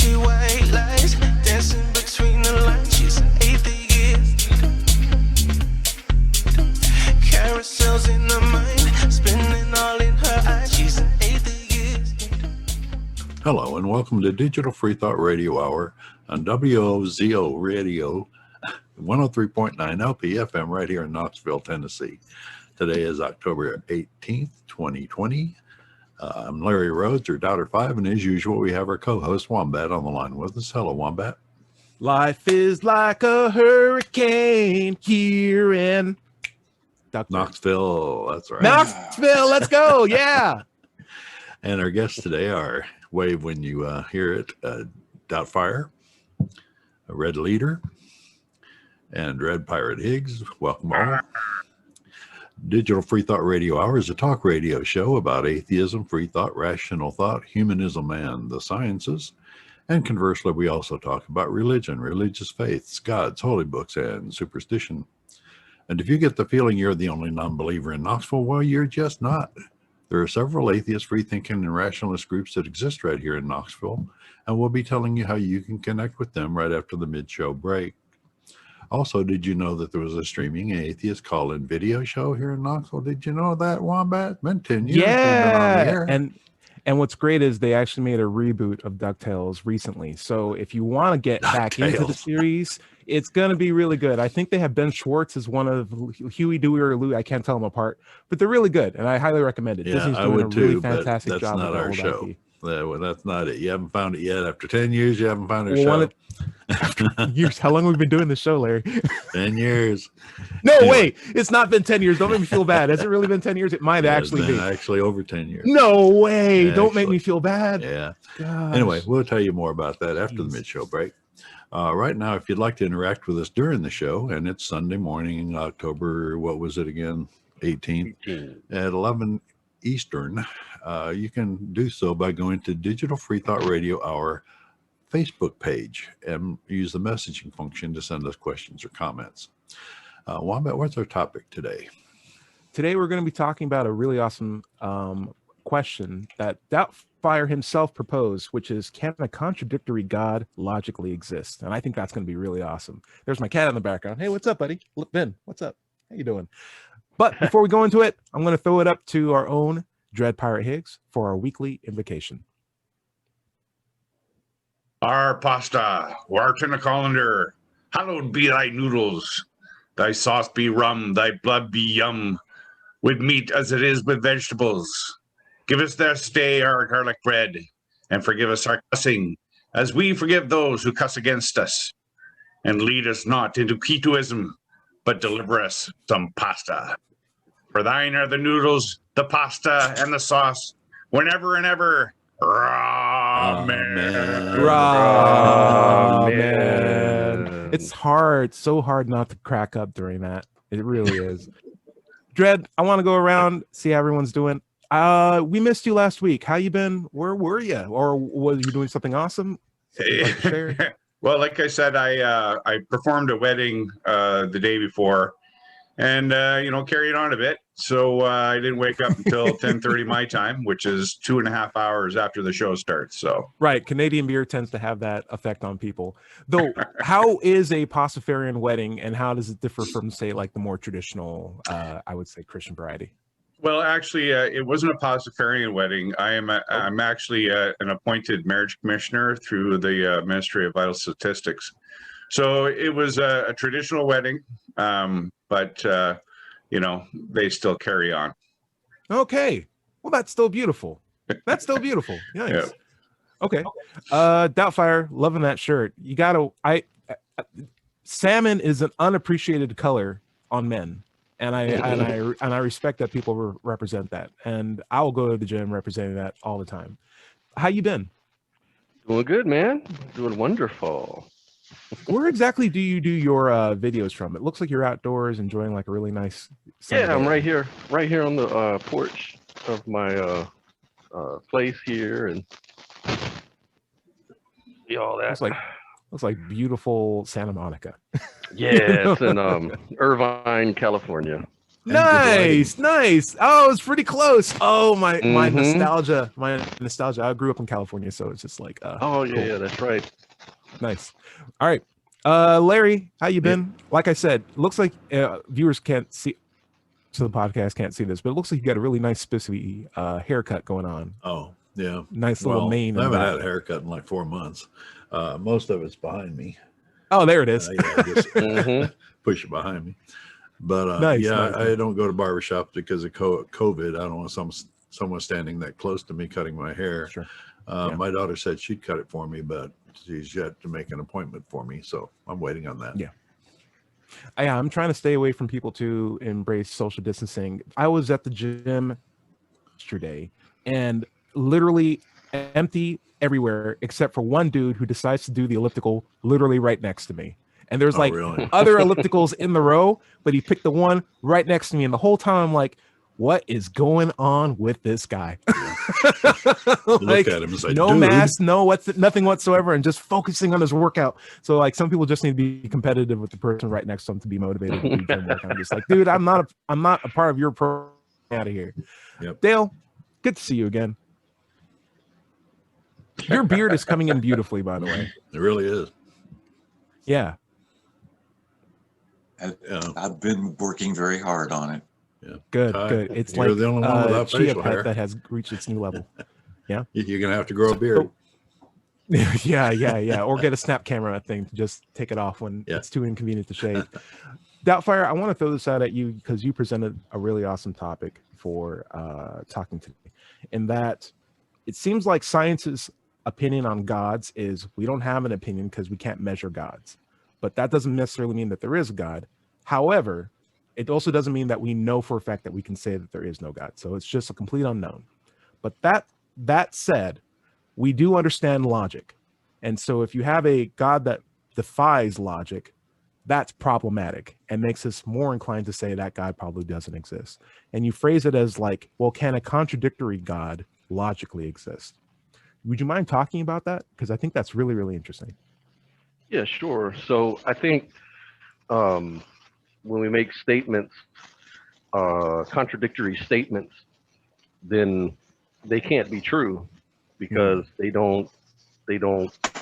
see white lies dancing between the lines. She's an atheist. Carousels in her mind, spinning all in her eyes. She's an atheist. Hello and welcome to Digital Freethought Radio Hour on WOZO Radio 103.9 LP FM right here in Knoxville, Tennessee. Today is October 18th, 2020. I'm Larry Rhodes, or Doubter 5, and as usual, we have our co-host Wombat on the line with us. Hello, Wombat. Life is like a hurricane here in Knoxville. That's right. Knoxville, let's go. Yeah. And our guests today are, wave when you hear it, Doubtfire, a Red Leader, and Red Pirate Higgs. Welcome all. Digital Freethought Radio Hour is a talk radio show about atheism, free thought, rational thought, humanism, and the sciences. And conversely, we also talk about religion, religious faiths, gods, holy books, and superstition. And if you get the feeling you're the only non-believer in Knoxville, well, you're just not. There are several atheist, free-thinking, and rationalist groups that exist right here in Knoxville, and we'll be telling you how you can connect with them right after the mid-show break. Also, did you know that there was a streaming atheist call-in video show here in Knoxville? Did you know that, Wombat? It's been 10 years. Yeah. And what's great is they actually made a reboot of DuckTales recently. So if you want to get back into the series, it's going to be really good. I think they have Ben Schwartz as one of Huey, Dewey, or Louie. I can't tell them apart, but they're really good, and I highly recommend it. Yeah, Disney's I doing would a really too, fantastic but that's job not with our old show. IP. Well, that's not it. You haven't found it yet. After 10 years, you haven't found our show. Years. How long have we been doing this show, Larry? 10 years. No, anyway. Wait. It's not been 10 years. Don't make me feel bad. Has it really been 10 years? It might actually be. Actually over 10 years. No way. Yeah, Don't make me feel bad. Yeah. Gosh. Anyway, we'll tell you more about that after the mid-show break. Right now, if you'd like to interact with us during the show, and it's Sunday morning, October, what was it again? 18th at 11 Eastern. You can do so by going to Digital Freethought Radio Hour Facebook page and use the messaging function to send us questions or comments. Wombat, what's our topic today? Today we're going to be talking about a really awesome question that Doubtfire himself proposed, which is, can a contradictory God logically exist? And I think that's going to be really awesome. There's my cat in the background. Hey, what's up, buddy? Ben, what's up? How you doing? But before we go into it, I'm going to throw it up to our own Dread Pirate Higgs for our weekly invocation. Our pasta, wart in a colander, hallowed be thy noodles, thy sauce be rum, thy blood be yum, with meat as it is with vegetables. Give us this day our garlic bread, and forgive us our cussing, as we forgive those who cuss against us. And lead us not into Ketoism, but deliver us some pasta. For thine are the noodles, the pasta, and the sauce, whenever and ever. Amen. Amen. It's hard, so hard not to crack up during that. It really is. Dread, I want to go around, see how everyone's doing. We missed you last week. How you been? Where were you? Or was you doing something awesome? Well, like I said, I performed a wedding the day before, and carried on a bit. So I didn't wake up until 10:30 my time, which is 2.5 hours after the show starts. So right, Canadian beer tends to have that effect on people. Though, how is a Pastafarian wedding, and how does it differ from, say, like the more traditional, I would say, Christian variety? Well, actually, it wasn't a Pastafarian wedding. I'm actually an appointed marriage commissioner through the Ministry of Vital Statistics. So it was a traditional wedding, but they still carry on. Okay. Well, that's still beautiful. That's still beautiful. Nice. Yeah. Okay. Doubtfire, loving that shirt. You gotta. Salmon is an unappreciated color on men. And I respect that people represent that, and I will go to the gym representing that all the time. How you been? Doing good, man. Doing wonderful. Where exactly do you do your videos from? It looks like you're outdoors enjoying like a really nice. Yeah, I'm right here on the porch of my place here, and see all that. Looks like beautiful Santa Monica. Yeah, it's in Irvine, California. Nice. Oh, it's pretty close. Oh, my Mhm. nostalgia. My nostalgia. I grew up in California, so it's just like Oh yeah, cool. yeah, that's right. Nice. All right. Larry, how you been? Like I said, looks like viewers can't see, so the podcast can't see this, but it looks like you got a really nice spiffy haircut going on. Oh, yeah. Nice little mane. I in haven't the had a back. haircut in like 4 months. Most of it's behind me. Oh, there it is. I just Mhm. push it behind me. But Nice, yeah, nice. I don't go to barbershops because of COVID. I don't want someone standing that close to me cutting my hair. Sure. Yeah. My daughter said she'd cut it for me, but she's yet to make an appointment for me. So I'm waiting on that. Yeah. I'm trying to stay away from people to embrace social distancing. I was at the gym yesterday and literally empty everywhere except for one dude who decides to do the elliptical literally right next to me. And there's like really? other ellipticals in the row, but he picked the one right next to me. And the whole time I'm like, what is going on with this guy? Look at him and say, no dude. mask, nothing whatsoever, and just focusing on his workout. So like some people just need to be competitive with the person right next to them to be motivated to do gym work. I'm just like, dude, I'm not a part of your program. Out of here. Yep. Dale, good to see you again. Your beard is coming in beautifully, by the way. It really is. Yeah. I've been working very hard on it. Yeah. Good. It's You're like the only one without chia facial pet hair. that has reached its new level. Yeah. You're gonna have to grow a beard. Yeah. Or get a snap camera thing to just take it off when it's too inconvenient to shave. Doubtfire, I want to throw this out at you because you presented a really awesome topic for talking today. In that it seems like science's opinion on gods is we don't have an opinion because we can't measure gods. But that doesn't necessarily mean that there is a God. However, it also doesn't mean that we know for a fact that we can say that there is no God. So it's just a complete unknown. But that said, we do understand logic. And so if you have a God that defies logic, that's problematic and makes us more inclined to say that God probably doesn't exist. And you phrase it as like, well, can a contradictory God logically exist? Would you mind talking about that? Because I think that's really, really interesting. Yeah, sure. So I think when we make statements, contradictory statements, then they can't be true because they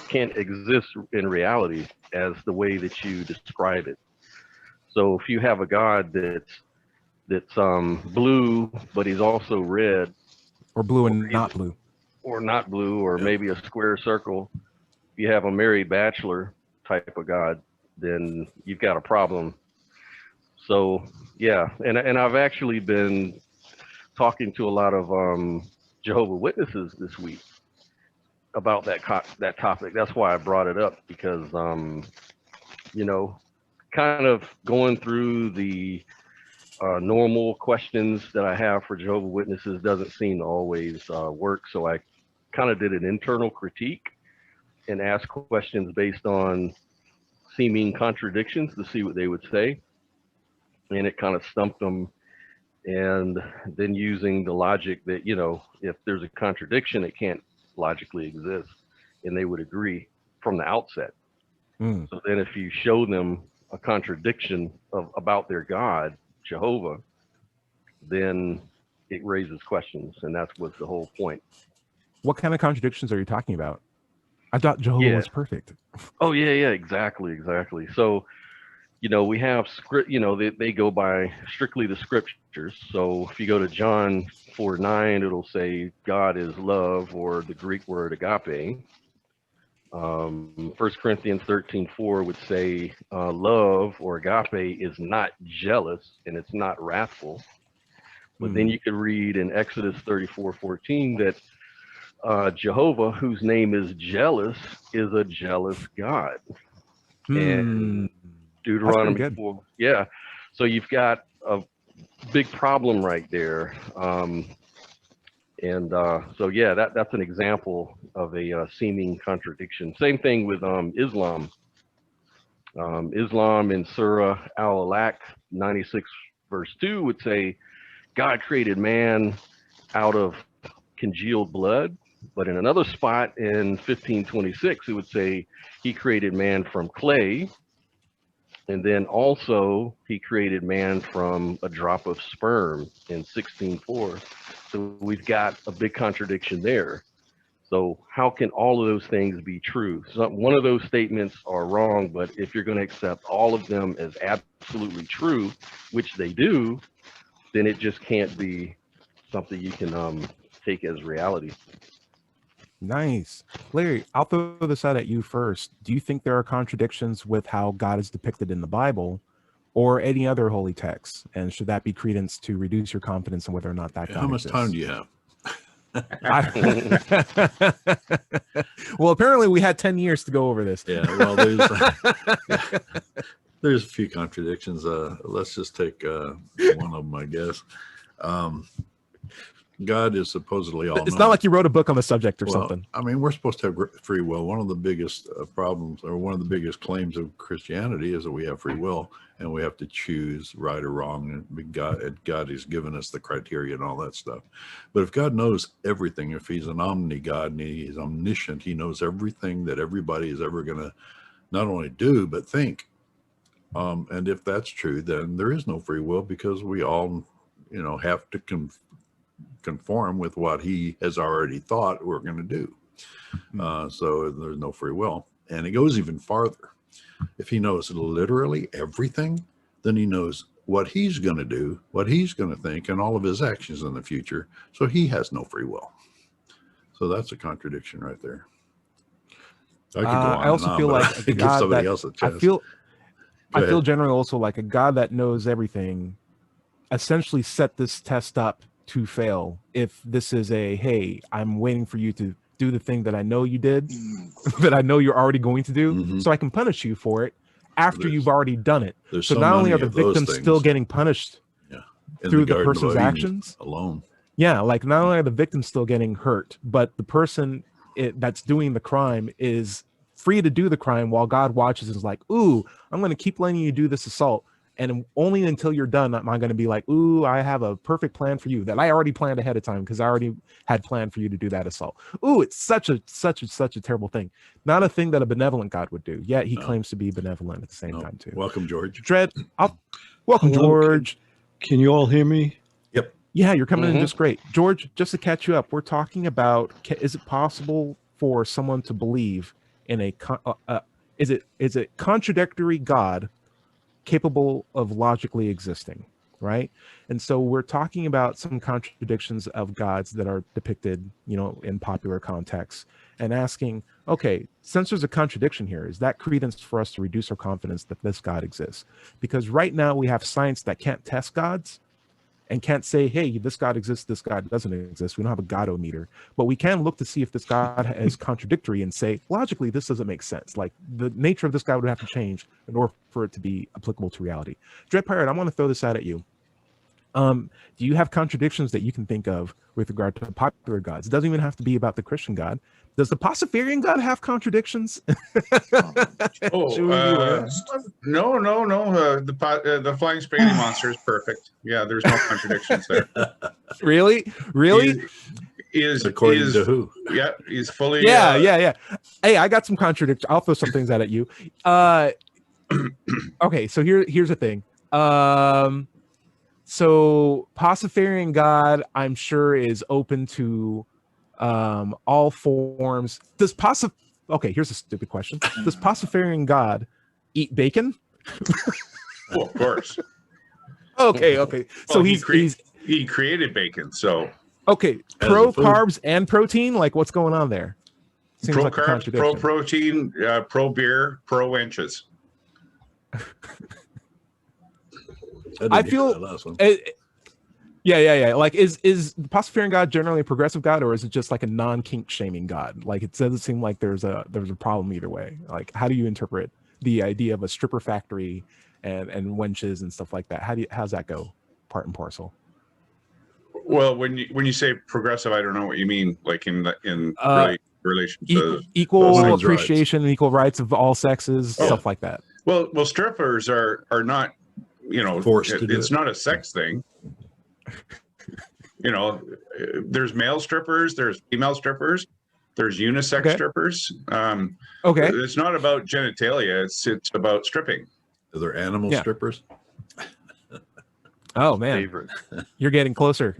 can't exist in reality as the way that you describe it. So if you have a God that's blue, but he's also red, or blue and not blue, or maybe a square circle, if you have a married bachelor type of God, then you've got a problem. So yeah, and I've actually been talking to a lot of Jehovah's Witnesses this week about that topic. That's why I brought it up, because kind of going through the normal questions that I have for Jehovah's Witnesses doesn't seem to always work. So I kind of did an internal critique and asked questions based on seeming contradictions to see what they would say. And it kind of stumped them. And then using the logic that, if there's a contradiction, it can't logically exist. And they would agree from the outset. So then if you show them a contradiction about their God, Jehovah, then it raises questions. And that's what's the whole point. What kind of contradictions are you talking about? I thought Jehovah was perfect. Oh, yeah, exactly. So, we have script, they go by strictly the scriptures. So if you go to John 4:9, it'll say God is love, or the Greek word agape. 1 Corinthians 13:4 would say love, or agape, is not jealous and it's not wrathful. But then you could read in Exodus 34:14 that Jehovah, whose name is jealous, is a jealous God. And Deuteronomy 4, so you've got a big problem right there. So yeah, that's an example of a seeming contradiction. Same thing with Islam. Islam in Surah Al-Alaq 96 verse 2 would say God created man out of congealed blood. But in another spot in 1526, it would say he created man from clay. And then also he created man from a drop of sperm in 16:4. So we've got a big contradiction there. So how can all of those things be true? So one of those statements are wrong, but if you're going to accept all of them as absolutely true, which they do, then it just can't be something you can take as reality. Nice. Larry, I'll throw this out at you first. Do you think there are contradictions with how God is depicted in the Bible or any other holy texts? And should that be credence to reduce your confidence in whether or not that God How much exists? time do you have? Well, apparently we had 10 years to go over this. Yeah, well, there's a few contradictions. Let's just take one of them, I guess. God is supposedly all. It's not like you wrote a book on the subject or something. I mean, we're supposed to have free will. One of the biggest problems, or one of the biggest claims of Christianity, is that we have free will and we have to choose right or wrong. And God has given us the criteria and all that stuff. But if God knows everything, if he's an omni-God and he's omniscient, he knows everything that everybody is ever going to not only do, but think. And if that's true, then there is no free will, because we all, have to conform with what he has already thought we're going to do. So there's no free will. And it goes even farther. If he knows literally everything, then he knows what he's going to do, what he's going to think, and all of his actions in the future. So he has no free will. So that's a contradiction right there. I could go on. I also feel like give somebody else a chance. I feel generally also like a God that knows everything essentially set this test up to fail. If this is hey, I'm waiting for you to do the thing that I know you did, that I know you're already going to do, so I can punish you for it after you've already done it. So not only are the victims still getting punished through the person's actions alone. Yeah, like not only are the victims still getting hurt, but the person that's doing the crime is free to do the crime while God watches and is like, ooh, I'm going to keep letting you do this assault. And only until you're done am I going to be like, ooh, I have a perfect plan for you that I already planned ahead of time because I already had planned for you to do that assault. Ooh, it's such a terrible thing. Not a thing that a benevolent God would do. Yet he claims to be benevolent at the same time too. Welcome, George. Dread, welcome, Hello, George. Can you all hear me? Yep. Yeah, you're coming in just great. George, just to catch you up, we're talking about, is it possible for someone to believe in is it contradictory God capable of logically existing, right? And so we're talking about some contradictions of gods that are depicted, in popular contexts, and asking, okay, since there's a contradiction here, is that credence for us to reduce our confidence that this God exists? Because right now we have science that can't test gods and can't say, hey, this God exists, this God doesn't exist. We don't have a godometer, but we can look to see if this God is contradictory and say, logically, this doesn't make sense. Like the nature of this God would have to change in order for it to be applicable to reality. Dread Pirate, I want to throw this out at you. Do you have contradictions that you can think of with regard to popular gods? It doesn't even have to be about the Christian God. Does the Pacifarian God have contradictions? No. The flying spaghetti monster is perfect. Yeah, there's no contradictions there. Really? Is according to who? Yeah, he's fully. Yeah. Hey, I got some contradictions. I'll throw some things out at you. Okay, so here's the thing. So Pacifarian God, I'm sure, is open to all forms. Okay, here's a stupid question. Does Pacifarian God eat bacon? Well, of course. Okay. So he created bacon, so okay. Pro carbs and protein, like what's going on there? Seems pro like carbs, pro protein, pro beer, pro inches. I feel yeah. Like, is the Pacifarian God generally a progressive God, or is it just like a non-kink shaming God? Like, it doesn't seem like there's a problem either way. Like, how do you interpret the idea of a stripper factory and wenches and stuff like that? How's that go, part and parcel? Well, when you say progressive, I don't know what you mean. Like in relation to equal appreciation and equal rights of all sexes, stuff like that. Well, strippers are not, forced to do it's it. not a sex thing. There's male strippers, there's female strippers, there's unisex strippers. Okay. It's not about genitalia, it's about stripping. Are there animal Yeah. strippers? Oh man, Favorite. you're getting closer.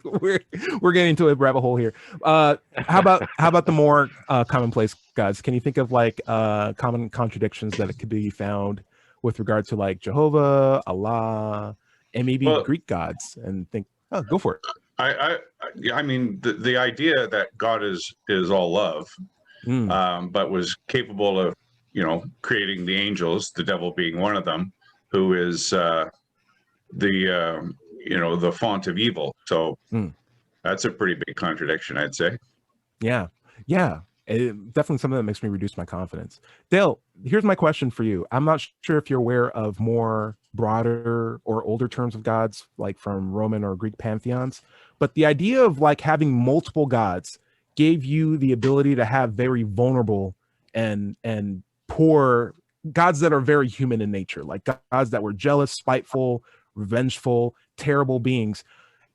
we're getting into a rabbit hole here. How about the more commonplace gods? Can you think of like common contradictions that it could be found with regard to like Jehovah, Allah, and maybe Well- Greek gods? And think, oh, go for it. I mean, the idea that God is all love, but was capable of, creating the angels, the devil being one of them, who is the font of evil. So that's a pretty big contradiction, I'd say. Yeah. Definitely something that makes me reduce my confidence. Dale, here's my question for you. I'm not sure if you're aware of more broader or older terms of gods, like from Roman or Greek pantheons, but the idea of like having multiple gods gave you the ability to have very vulnerable and poor gods that are very human in nature, like gods that were jealous, spiteful, revengeful, terrible beings.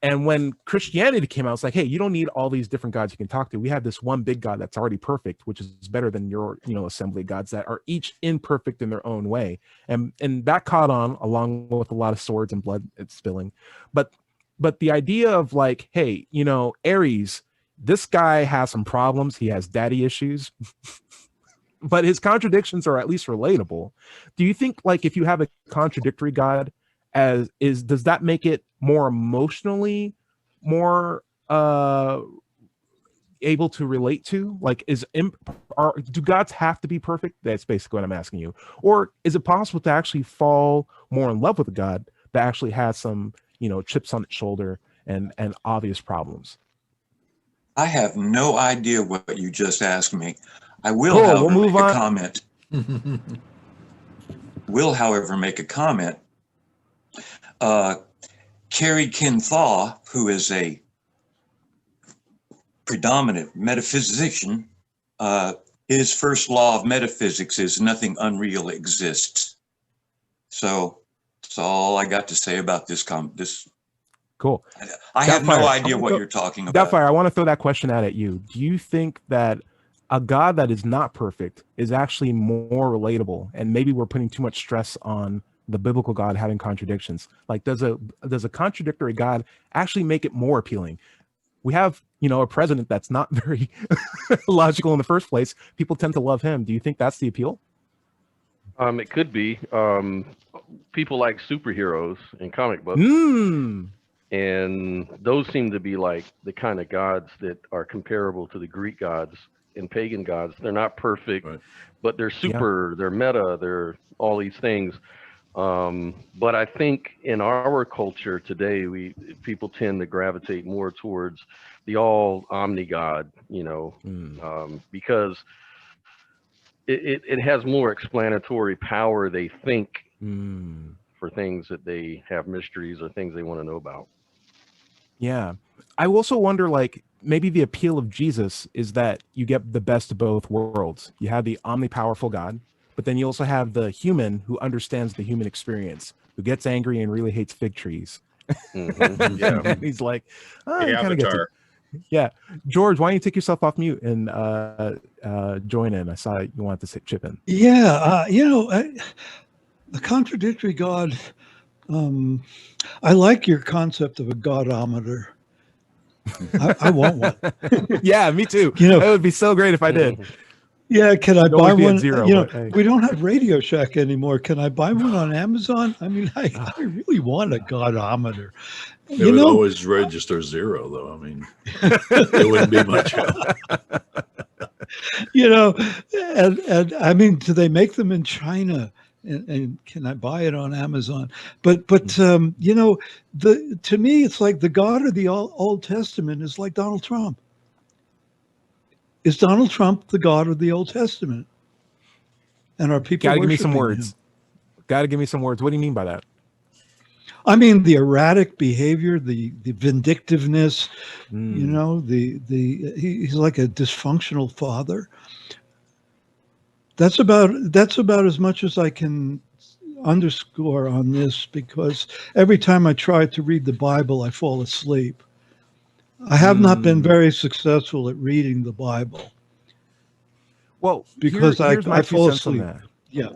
And when Christianity came out, it's like, hey, you don't need all these different gods you can talk to. We have this one big God that's already perfect, which is better than your, assembly of gods that are each imperfect in their own way. And that caught on, along with a lot of swords and blood spilling. But the idea of like, hey, Ares, this guy has some problems. He has daddy issues, but his contradictions are at least relatable. Do you think like if you have a contradictory God, does that make it more emotionally more able to relate to? Like, do gods have to be perfect? That's basically what I'm asking you. Or is it possible to actually fall more in love with a god that actually has some, chips on its shoulder and obvious problems? I have no idea what you just asked me. I will, Cool, however, we'll move make on. a comment. Will, however, make a comment. Carrie Kin Thaw, who is a predominant metaphysician, his first law of metaphysics is nothing unreal exists. So that's all I got to say about this. Cool. I have no Doubtfire, idea what you're talking about. Doubtfire, I want to throw that question out at you. Do you think that a God that is not perfect is actually more relatable? And maybe we're putting too much stress on the biblical God having contradictions. Like, does a contradictory God actually make it more appealing? We have, a president that's not very logical in the first place. People tend to love him. Do you think that's the appeal? It could be. People like superheroes in comic books. And those seem to be like the kind of gods that are comparable to the Greek gods and pagan gods. They're not perfect, Right. but they're super, they're meta, they're all these things. But I think in our culture today, people tend to gravitate more towards the all omni God, because it has more explanatory power, they think, for things that they have mysteries or things they want to know about. Yeah. I also wonder, like, maybe the appeal of Jesus is that you get the best of both worlds. You have the omnipowerful God, but then you also have the human who understands the human experience, who gets angry and really hates fig trees. Yeah. And he's like, The you kinda get to- Avatar. yeah. George, why don't you take yourself off mute and join in? I saw you wanted to chip in. Yeah, a contradictory God. I like your concept of a godometer. I want one. Yeah, me too. You know- it would be so great if I did. Yeah, can I It'd buy always be at one? zero, but hey. We don't have Radio Shack anymore. Can I buy one on Amazon? I mean, I really want a godometer. It would always register zero, though. I mean, it wouldn't be much help. And I mean, do they make them in China? And can I buy it on Amazon? But to me, it's like the God of the Old Testament is like Donald Trump. Is Donald Trump the God of the Old Testament? And are people Gotta give me some worshiping words. him? Gotta give me some words. What do you mean by that? I mean, the erratic behavior, the vindictiveness, he's like a dysfunctional father. That's about as much as I can underscore on this, because every time I try to read the Bible, I fall asleep. I have not been very successful at reading the Bible. Well, Because here's my I two fall cents on asleep. that. Yeah.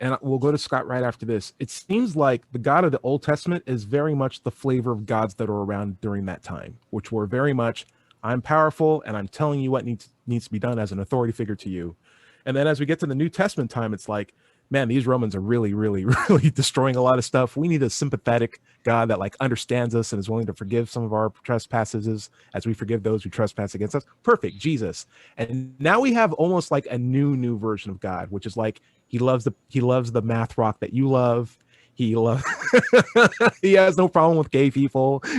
And we'll go to Scott right after this. It seems like the God of the Old Testament is very much the flavor of gods that are around during that time, which were very much, I'm powerful and I'm telling you what needs to be done as an authority figure to you. And then as we get to the New Testament time, it's like, man, these Romans are really, really, really destroying a lot of stuff. We need a sympathetic God that like understands us and is willing to forgive some of our trespasses as we forgive those who trespass against us. Perfect, Jesus. And now we have almost like a new version of God, which is like he loves the math rock that you love. He has no problem with gay people. He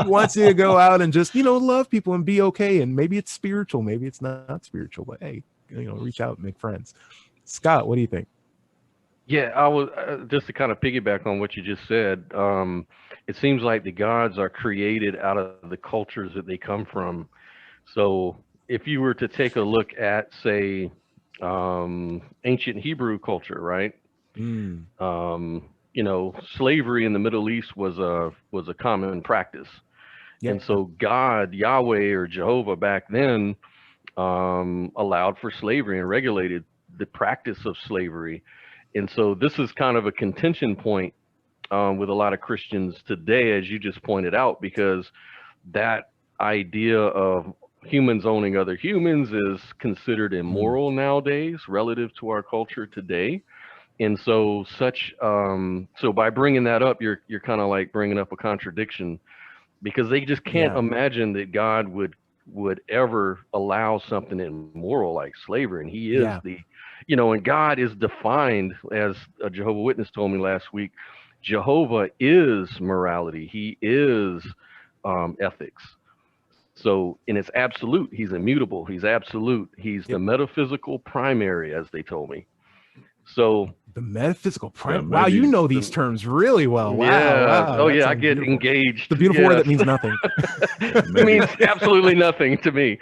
wants you to go out and just, love people and be okay. And maybe it's spiritual, maybe it's not spiritual, but hey, reach out and make friends. Scott, what do you think? Yeah, I was just to kind of piggyback on what you just said. It seems like the gods are created out of the cultures that they come from. So if you were to take a look at, say, ancient Hebrew culture, right? Slavery in the Middle East was a common practice. Yeah. And so God, Yahweh or Jehovah back then allowed for slavery and regulated the practice of slavery. And so this is kind of a contention point with a lot of Christians today, as you just pointed out, because that idea of humans owning other humans is considered immoral nowadays relative to our culture today. And so so by bringing that up, you're kind of like bringing up a contradiction, because they just can't imagine that God would ever allow something immoral like slavery. And he is and God is defined, as a Jehovah's Witness told me last week, Jehovah is morality. He is ethics. So, and it's absolute. He's immutable. He's absolute. He's the metaphysical primary, as they told me. So the metaphysical primary. Wow, you know these terms really well. Wow. Oh yeah, I get engaged. The beautiful word that means nothing. It means absolutely nothing to me.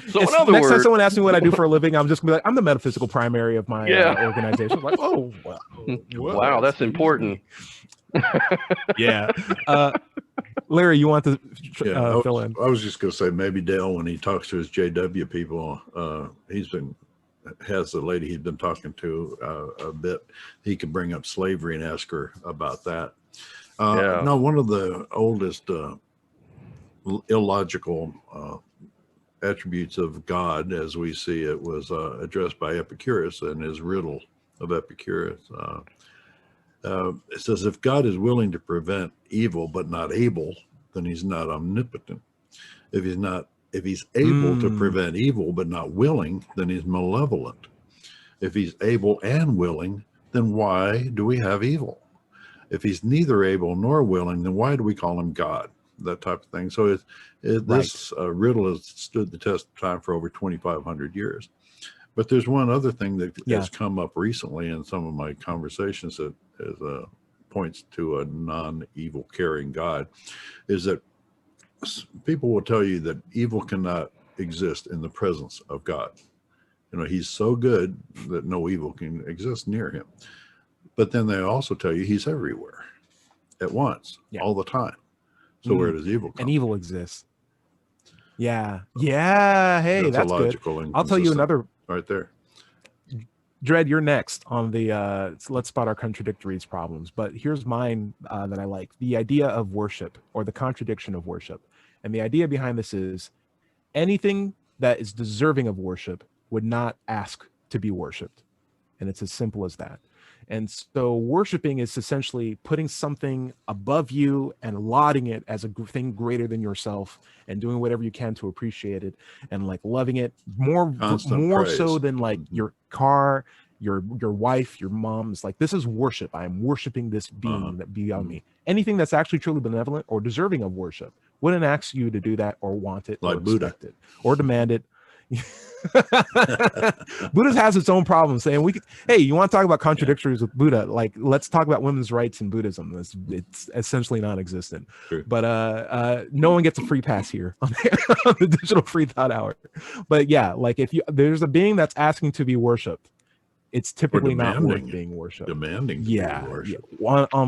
So in other next words, time someone asks me what I do for a living, I'm just gonna be like, I'm the metaphysical primary of my organization. Like, oh, wow, that's important. Yeah. Larry, you want to fill in? I was just going to say, maybe Dale, when he talks to his JW people, has the lady he's been talking to a bit, he could bring up slavery and ask her about that. No, one of the oldest illogical attributes of God, as we see it, was addressed by Epicurus in his riddle of Epicurus. It says, if God is willing to prevent evil but not able, then he's not omnipotent. If he's able to prevent evil but not willing, then he's malevolent. If he's able and willing, then why do we have evil? If he's neither able nor willing, then why do we call him God? That type of thing. So this riddle has stood the test of time for over 2,500 years. But there's one other thing that has come up recently in some of my conversations that points to a non-evil caring God, is that people will tell you that evil cannot exist in the presence of God. He's so good that no evil can exist near him. But then they also tell you he's everywhere at once, all the time. So where does evil come? And evil exists. Yeah. Hey, that's good. I'll tell you another right there. Dred, you're next on the let's spot our contradictories problems. But here's mine that I like. The idea of worship, or the contradiction of worship. And the idea behind this is anything that is deserving of worship would not ask to be worshiped. And it's as simple as that. And so worshiping is essentially putting something above you and lauding it as a thing greater than yourself, and doing whatever you can to appreciate it and like loving it more so than like your car, your wife, your mom's. Like, this is worship. I am worshiping this being that beyond me. Anything that's actually truly benevolent or deserving of worship wouldn't ask you to do that or want it, like or Buddha, expect it or demand it. Buddha has its own problems, saying hey, you want to talk about contradictories with Buddha? Like, let's talk about women's rights in Buddhism. It's essentially non-existent. True. But no one gets a free pass here on the Digital Freethought Hour. But yeah, like if there's a being that's asking to be worshipped, it's typically not worth being worshipped. Demanding to be worshipped.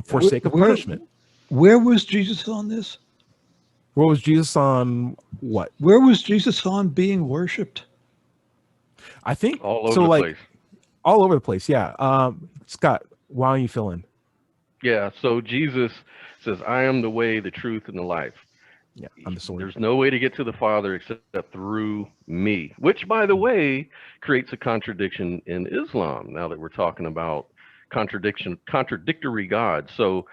For sake of punishment. Where was Jesus on this? Where was Jesus on what? Where was Jesus on being worshipped? I think All over so. the Like place. all over the place. Yeah. Scott, why don't you fill in? Yeah. So Jesus says, "I am the way, the truth, and the life." Yeah, I'm the sword. There's no way to get to the Father except through me, which, by the way, creates a contradiction in Islam. Now that we're talking about contradictory gods. So,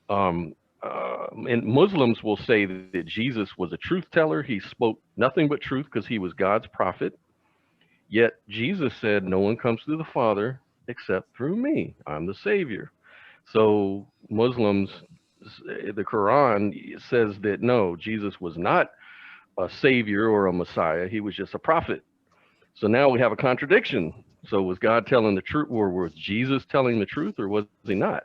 and Muslims will say that Jesus was a truth teller. He spoke nothing but truth because he was God's prophet. Yet Jesus said, "No one comes to the Father except through me. I'm the Savior." So Muslims, the Quran says that no, Jesus was not a savior or a Messiah. He was just a prophet. So now we have a contradiction. So was God telling the truth, or was Jesus telling the truth, or was he not?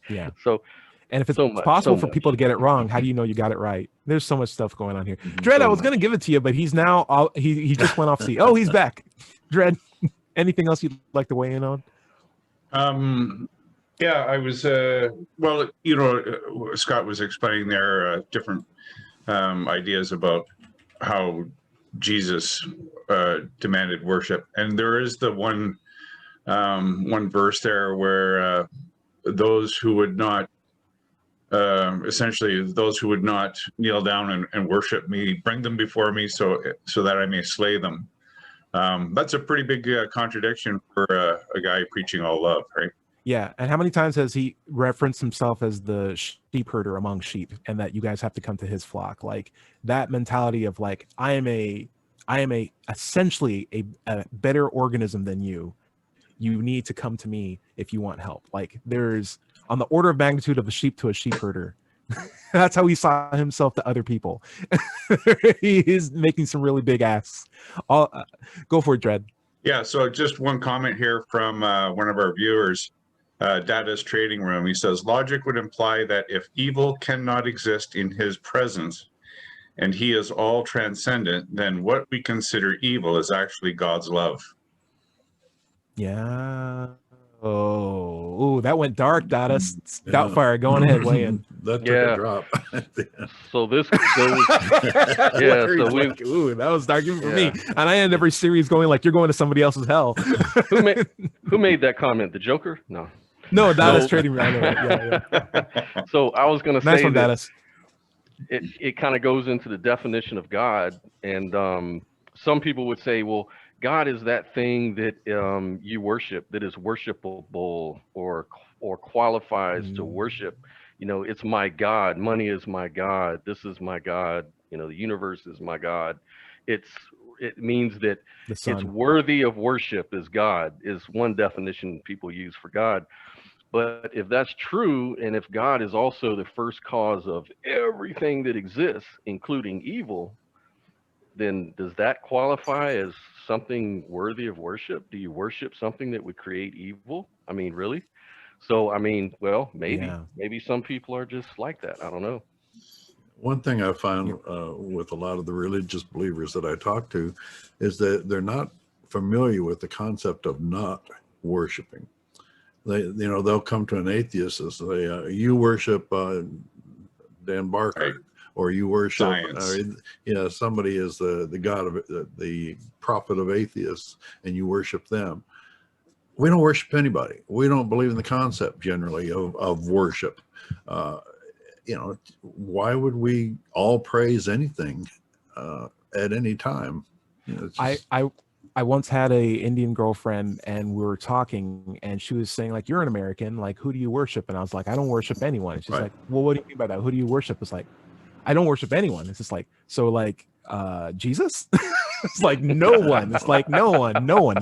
Yeah. So, And if it's so much, possible so for much. people to get it wrong, how do you know you got it right? There's so much stuff going on here. Mhm. Dread, So I was going to much. give it to you, but he's now, he just went off sea. Oh, he's back. Dread, anything else you'd like to weigh in on? Yeah, I was, well, Scott was explaining there different ideas about how Jesus demanded worship. And there is the one verse there where those who would not, essentially those who would not kneel down and worship me, bring them before me so that I may slay them. That's a pretty big contradiction for a guy preaching all love, right? Yeah. And how many times has he referenced himself as the sheep herder among sheep, and that you guys have to come to his flock? Like that mentality of like, I am essentially a better organism than you. You need to come to me if you want help. Like there's on the order of magnitude of a sheep to a sheep herder. That's how he saw himself to other people. He is making some really big asks. Go for it, Dread. Yeah, so just one comment here from one of our viewers, Data's Trading Room. He says, logic would imply that if evil cannot exist in his presence and he is all transcendent, then what we consider evil is actually God's love. Yeah. Oh, that went dark, Data. Yeah. Doubtfire, go on ahead, weigh in. That took Yeah. a drop. So this goes, yeah. Larry's So we, like, ooh, that was dark even for Yeah. me. And I end every series going like, you're going to somebody else's hell. who made that comment? The Joker? No. No, Data's No. trading. I know it. Yeah. So I was going to Nice say one, that Data. it kind of goes into the definition of God, and some people would say, well, God is that thing that you worship, that is worshipable or qualifies to worship. You know, it's my God. Money is my God. This is my God. You know, the universe is my God. It means that The it's sun. worthy of worship as God is one definition people use for God. But if that's true, and if God is also the first cause of everything that exists, including evil, then does that qualify as something worthy of worship? Do you worship something that would create evil? I mean, really? So, I mean, well, maybe some people are just like that. I don't know. One thing I find with a lot of the religious believers that I talk to is that they're not familiar with the concept of not worshiping. They'll come to an atheist and say, you worship Dan Barker, Right. or you worship Science. somebody is the god of the prophet of atheists, and you worship them. We don't worship anybody. We don't believe in the concept generally of worship. Why would we all praise anything at any time? It's just, I once had a Indian girlfriend, and we were talking, and she was saying like, you're an American, like, who do you worship? And I was like, I don't worship anyone. And she's Right. like, well, what do you mean by that? Who do you worship? It's like, I don't worship anyone. It's just like, so like Jesus? It's like no one. It's like no one,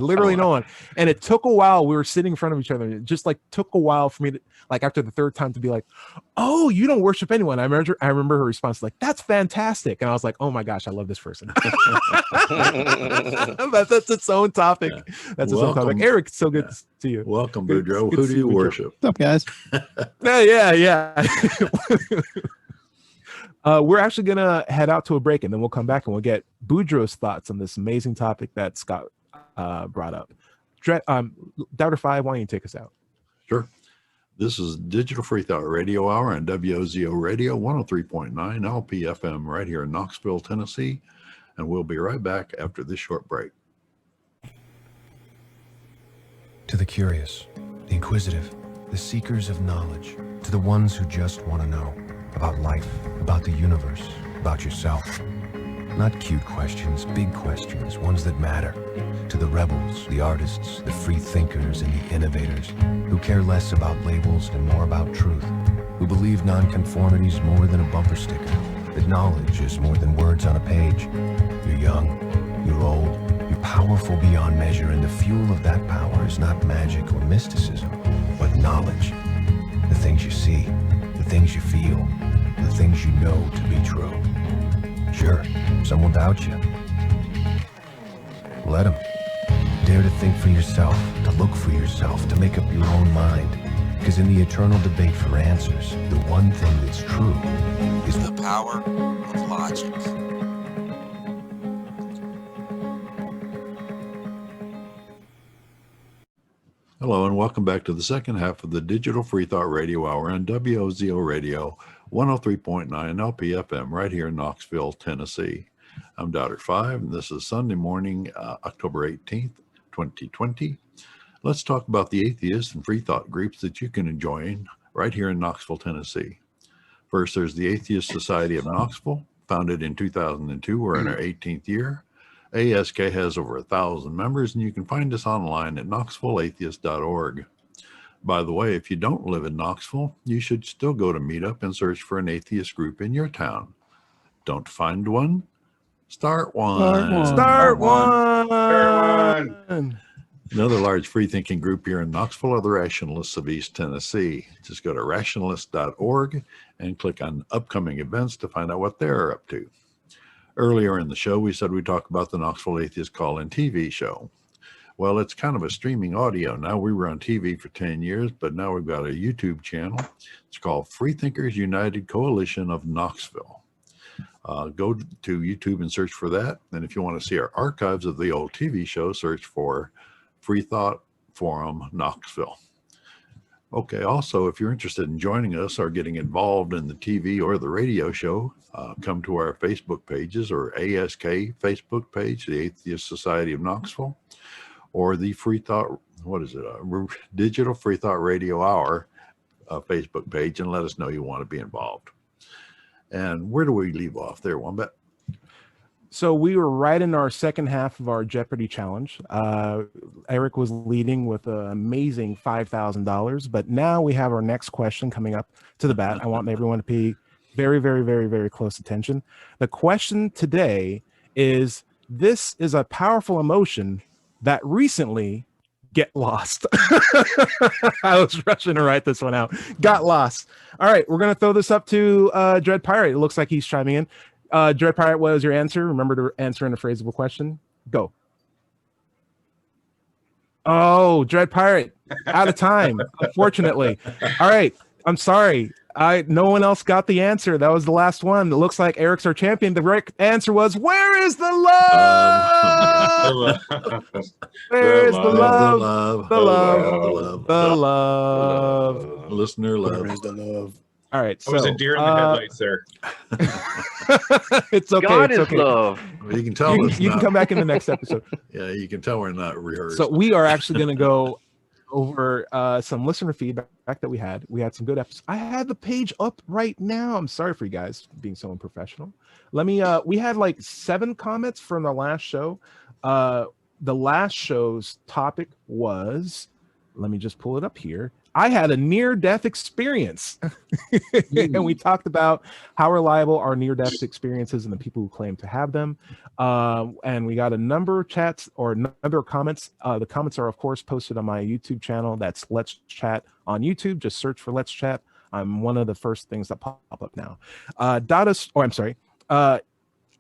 literally no one. And it took a while. We were sitting in front of each other. It just like took a while for me to, like, after the third time, to be like, oh, you don't worship anyone. I remember her response, like, that's fantastic. And I was like, oh my gosh, I love this person. That's its own topic. Yeah. That's its own topic. Welcome. Eric, it's so good to see you. welcome, Good- Boudreaux. good Who to do see you Boudreaux. worship? What's up, guys? Yeah. We're actually gonna head out to a break, and then we'll come back and we'll get Boudreaux's thoughts on this amazing topic that Scott brought up. Doubter 5, why don't you take us out? Sure. This is Digital Freethought Radio Hour on WOZO Radio 103.9 LPFM right here in Knoxville, Tennessee. And we'll be right back after this short break. To the curious, the inquisitive, the seekers of knowledge, to the ones who just want to know about life, about the universe, about yourself. Not cute questions, big questions, ones that matter. To the rebels, the artists, the free thinkers, and the innovators who care less about labels and more about truth, who believe nonconformity is more than a bumper sticker, that knowledge is more than words on a page. You're young, you're old, you're powerful beyond measure, and the fuel of that power is not magic or mysticism, but knowledge. The things you see, the things you feel, the things you know to be true. Sure, some will doubt you. Let them. Dare to think for yourself, to look for yourself, to make up your own mind. Because in the eternal debate for answers, the one thing that's true is the power of logic. Hello, and welcome back to the second half of the Digital Freethought Radio Hour on WOZO Radio 103.9 LPFM right here in Knoxville, Tennessee. I'm Dr. Five, and this is Sunday morning, October 18th, 2020. Let's talk about the atheist and free thought groups that you can join right here in Knoxville, Tennessee. First, there's the Atheist Society of Knoxville, founded in 2002. We're in our 18th year. ASK has over 1,000 members, and you can find us online at knoxvilleatheist.org. By the way, if you don't live in Knoxville, you should still go to Meetup and search for an atheist group in your town. Don't find one? Start one. Start one. Another large free-thinking group here in Knoxville are the Rationalists of East Tennessee. Just go to rationalist.org and click on upcoming events to find out what they're up to. Earlier in the show, we said we'd talk about the Knoxville Atheist Call-In TV show. Well, it's kind of a streaming audio now. We were on TV for 10 years, but now we've got a YouTube channel. It's called Freethinkers United Coalition of Knoxville. Go to YouTube and search for that. And if you want to see our archives of the old TV show, search for Freethought Forum Knoxville. Okay, also, if you're interested in joining us or getting involved in the TV or the radio show, come to our Facebook pages or ASK Facebook page, the Atheist Society of Knoxville, or the Freethought, Digital Freethought Radio Hour Facebook page, and let us know you want to be involved. And where do we leave off there, Wombat? So we were right in our second half of our Jeopardy challenge. Eric was leading with an amazing $5,000, but now we have our next question coming up to the bat. I want everyone to pay very, very, very, very close attention. The question today is, this is a powerful emotion that recently get lost. I was rushing to write this one out. Got lost. All right, we're going to throw this up to Dread Pirate. It looks like he's chiming in. Dread Pirate, what was your answer? Remember to answer in a phrasable question. Go. Oh, Dread Pirate, out of time, unfortunately. All right, I'm sorry. No one else got the answer. That was the last one. It looks like Eric's our champion. The right answer was, where is the love? Where is the love? The love. The love. Listener love. Where is the love? All right. I was a deer in the headlights there. It's okay. God it's is okay. love. Well, you can tell You can come back in the next episode. Yeah, you can tell we're not rehearsed. So we are actually going to go over some listener feedback that we had. We had some good episodes. I have the page up right now. I'm sorry for you guys being so unprofessional. Let me, we had like 7 comments from the last show. The last show's topic was, let me just pull it up here. I had a near-death experience. And we talked about how reliable are near-death experiences and the people who claim to have them. And we got a number of chats or a number of comments. The comments are, of course, posted on my YouTube channel. That's Let's Chat on YouTube. Just search for Let's Chat. I'm one of the first things that pop up now.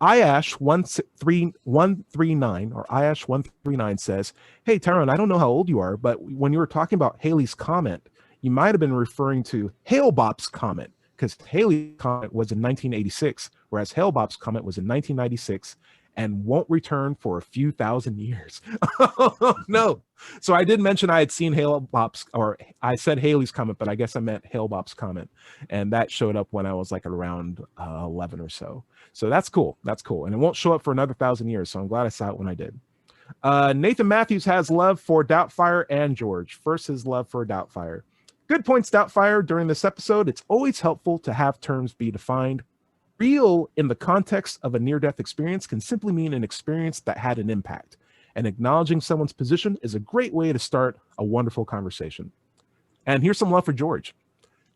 Iash139 or Iash139 says, hey, Tyrone, I don't know how old you are, but when you were talking about Haley's comment, you might have been referring to Hale-Bop's comment, because Haley's comment was in 1986, whereas Hale-Bop's comment was in 1996. and won't return for a few thousand years. No. So I did mention I had seen Hale-Bop's, or I said Haley's comment, but I guess I meant Hale-Bop's comment. And that showed up when I was like around 11 or so. So that's cool. That's cool. And it won't show up for another 1,000 years. So I'm glad I saw it when I did. Nathan Matthews has love for Doubtfire and George. First, his love for Doubtfire. Good points, Doubtfire. During this episode, it's always helpful to have terms be defined. Real in the context of a near-death experience can simply mean an experience that had an impact. And acknowledging someone's position is a great way to start a wonderful conversation. And here's some love for George.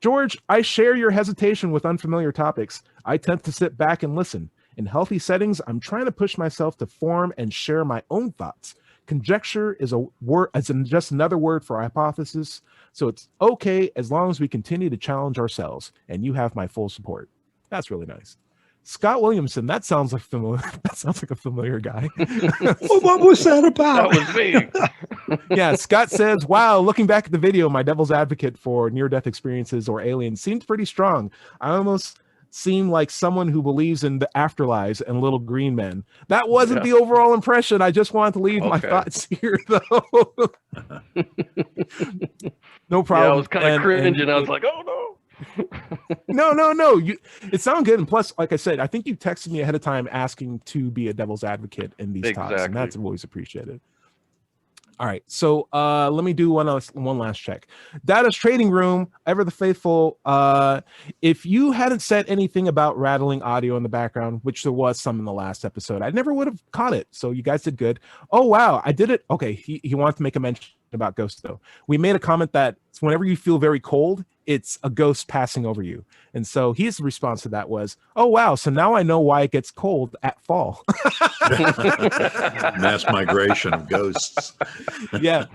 George, I share your hesitation with unfamiliar topics. I tend to sit back and listen. In healthy settings, I'm trying to push myself to form and share my own thoughts. Conjecture is a word, just another word for hypothesis. So it's okay as long as we continue to challenge ourselves. And you have my full support. That's really nice. Scott Williamson, that sounds like familiar. That sounds like a familiar guy. Well, what was that about? That was me. Yeah, Scott says, wow, looking back at the video, my devil's advocate for near-death experiences or aliens seemed pretty strong. I almost seem like someone who believes in the afterlives and little green men. That wasn't the overall impression. I just wanted to leave my thoughts here, though. No problem. Yeah, I was kind of cringing. I was like, oh, no. No. It sounded good. And plus, like I said, I think you texted me ahead of time asking to be a devil's advocate in these talks, and that's always appreciated. All right, so let me do one last check. Data's Trading Room, ever the faithful. If you hadn't said anything about rattling audio in the background, which there was some in the last episode, I never would have caught it. So you guys did good. Oh, wow, I did it. Okay, he wanted to make a mention about ghosts, though. We made a comment that whenever you feel very cold, it's a ghost passing over you. And so his response to that was, oh, wow, so now I know why it gets cold at fall. Mass migration of ghosts. Yeah.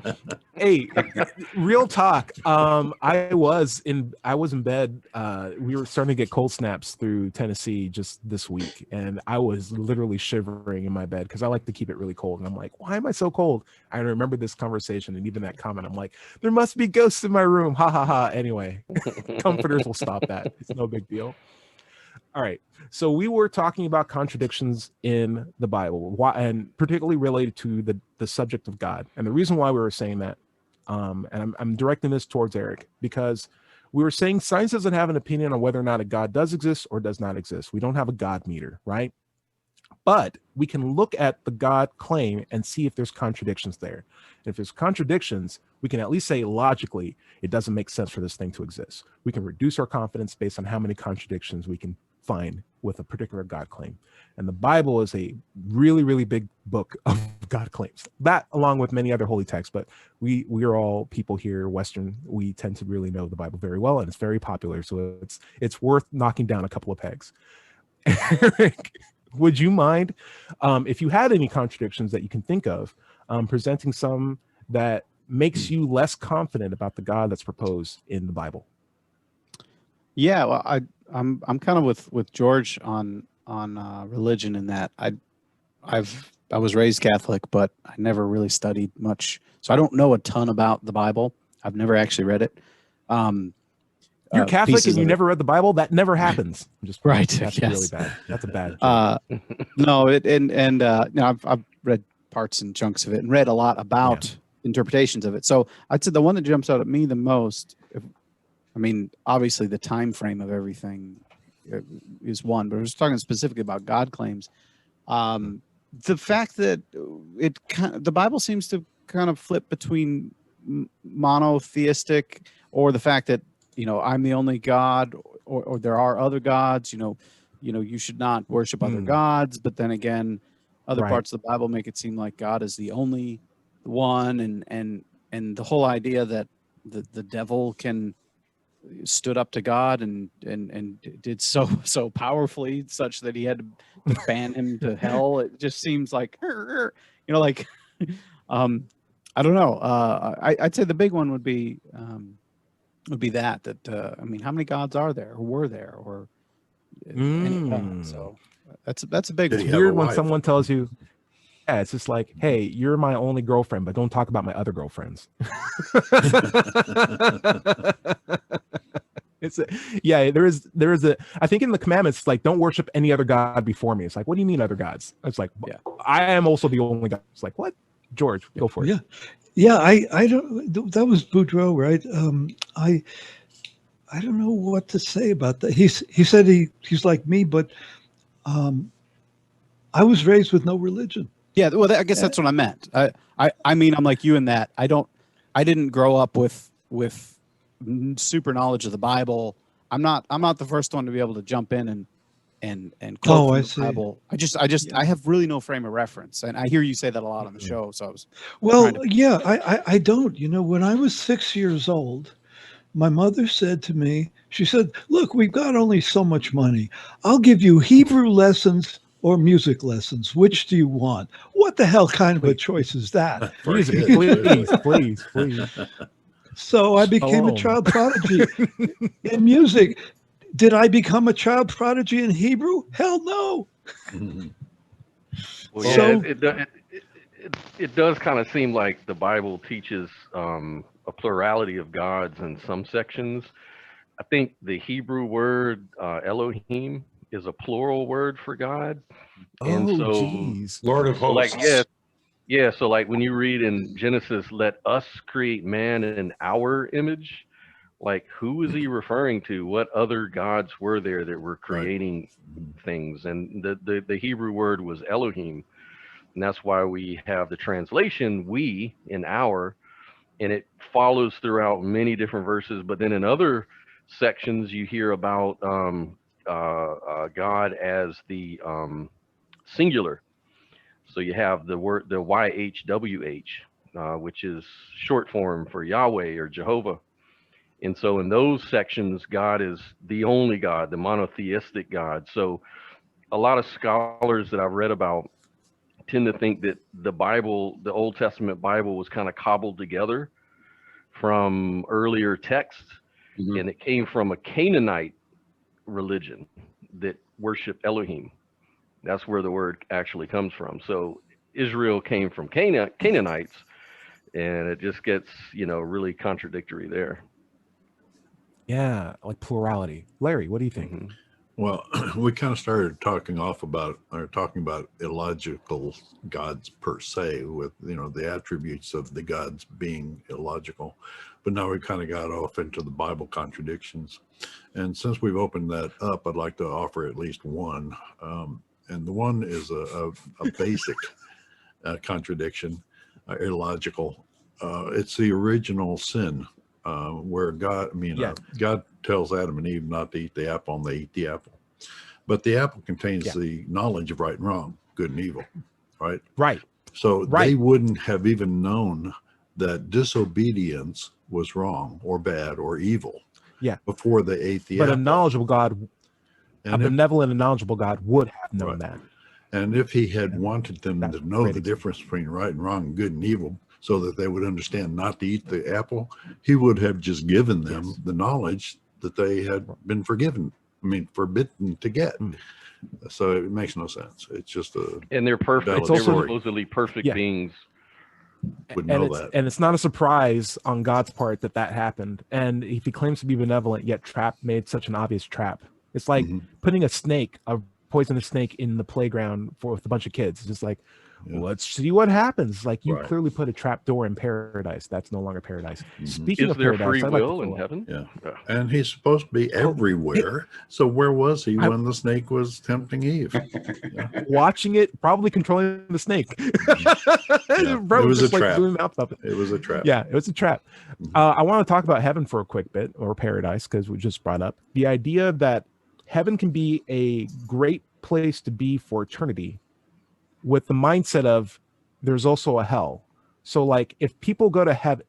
Hey, real talk. I was in bed. We were starting to get cold snaps through Tennessee just this week. And I was literally shivering in my bed because I like to keep it really cold. And I'm like, why am I so cold? I remember this conversation and even that comment. I'm like, there must be ghosts in my room. Ha ha ha. Anyway, comforters will stop that. It's no big deal. All right. So we were talking about contradictions in the Bible, and particularly related to the subject of God. And the reason why we were saying that, and I'm directing this towards Eric, because we were saying science doesn't have an opinion on whether or not a God does exist or does not exist. We don't have a God meter, right? But we can look at the God claim and see if there's contradictions there. And if there's contradictions, we can at least say logically, it doesn't make sense for this thing to exist. We can reduce our confidence based on how many contradictions we can find with a particular God claim. And the Bible is a really, really big book of God claims. That, along with many other holy texts, but we are all people here, Western, we tend to really know the Bible very well, and it's very popular. So it's worth knocking down a couple of pegs. Eric, would you mind, if you had any contradictions that you can think of, presenting some that makes you less confident about the God that's proposed in the Bible? Yeah, well, I'm kind of with George on religion in that I was raised Catholic, but I never really studied much, so I don't know a ton about the Bible. I've never actually read it. You're Catholic and you never read the Bible? That never happens. I'm just right. That's yes. really bad. That's a bad joke. No, I've read parts and chunks of it and read a lot about interpretations of it. So I'd say the one that jumps out at me the most, obviously the time frame of everything is one, but I was talking specifically about God claims. The fact that the Bible seems to kind of flip between monotheistic, or the fact that I'm the only God, or there are other gods. You should not worship other gods. But then again, other parts of the Bible make it seem like God is the only one, and the whole idea that the devil stood up to God and did so powerfully, such that he had to ban him to hell. It just seems like, I don't know. I'd say the big one would be that how many gods are there, or were there, or any God? So that's a big one. It's weird when someone tells you, yeah, it's just like, hey, you're my only girlfriend, but don't talk about my other girlfriends. Yeah, there is I think in the commandments, it's like, don't worship any other God before me. It's like, what do you mean other gods? It's like, Yeah. I am also the only God. It's like, what? George, go for it. Yeah. Yeah, I don't, that was Boudreaux, right? I don't know what to say about that. He said he's like me, but I was raised with no religion. Yeah, well, I guess that's what I meant. I mean, I'm like you in that I didn't grow up with super knowledge of the Bible. I'm not the first one to be able to jump in and quote from the Bible. I have really no frame of reference, and I hear you say that a lot on the show. So I was I don't. You know, when I was 6 years old, my mother said to me, she said, "Look, we've got only so much money. I'll give you Hebrew lessons or music lessons. Which do you want?" What the hell kind of a choice is that? Music, please. So I became a child prodigy in music. Did I become a child prodigy in Hebrew? Hell no. Well, yeah, it does kind of seem like the Bible teaches a plurality of gods in some sections. I think the Hebrew word Elohim is a plural word for God. And so Lord of hosts. So like when you read in Genesis, let us create man in our image, like who is he referring to? What other gods were there that were creating things? And the Hebrew word was Elohim. And that's why we have the translation we in our, and it follows throughout many different verses. But then in other sections, you hear about God as the singular. So you have the word, the YHWH, which is short form for Yahweh or Jehovah. And so in those sections, God is the only God, the monotheistic God. So a lot of scholars that I've read about tend to think that the Bible, the Old Testament Bible, was kind of cobbled together from earlier texts, and it came from a Canaanite religion that worshiped Elohim. That's where the word actually comes from. So Israel came from Canaanites, and it just gets, really contradictory there. Yeah, like plurality. Larry, what do you think? Well, we kind of started talking about illogical gods per se, with the attributes of the gods being illogical, but now we kind of got off into the Bible contradictions. And since we've opened that up, I'd like to offer at least one, and the one is a basic contradiction, illogical. It's the original sin. Where God tells Adam and Eve not to eat the apple, and they eat the apple. But the apple contains the knowledge of right and wrong, good and evil, right? Right. So they wouldn't have even known that disobedience was wrong or bad or evil before they ate the apple. But a knowledgeable God, a benevolent and knowledgeable God would have known that. And if he had wanted them to know the difference between right and wrong, good and evil, so that they would understand not to eat the apple, he would have just given them the knowledge that they had been forbidden to get. So it makes no sense. It's just and they're perfect. They're supposedly perfect beings. And it's not a surprise on God's part that happened. And if he claims to be benevolent, yet made such an obvious trap. It's like putting a poisonous snake in the playground with a bunch of kids. It's just like, let's see what happens. Like, you clearly put a trap door in paradise. That's no longer paradise. Speaking of there paradise, free will in heaven? Yeah. And he's supposed to be everywhere. So where was he when the snake was tempting Eve? Watching it, probably controlling the snake. It was a trap. It was a trap. Yeah, it was a trap. I want to talk about heaven for a quick bit, or paradise, because we just brought up the idea that heaven can be a great place to be for eternity, with the mindset of there's also a hell. So like, if people go to heaven,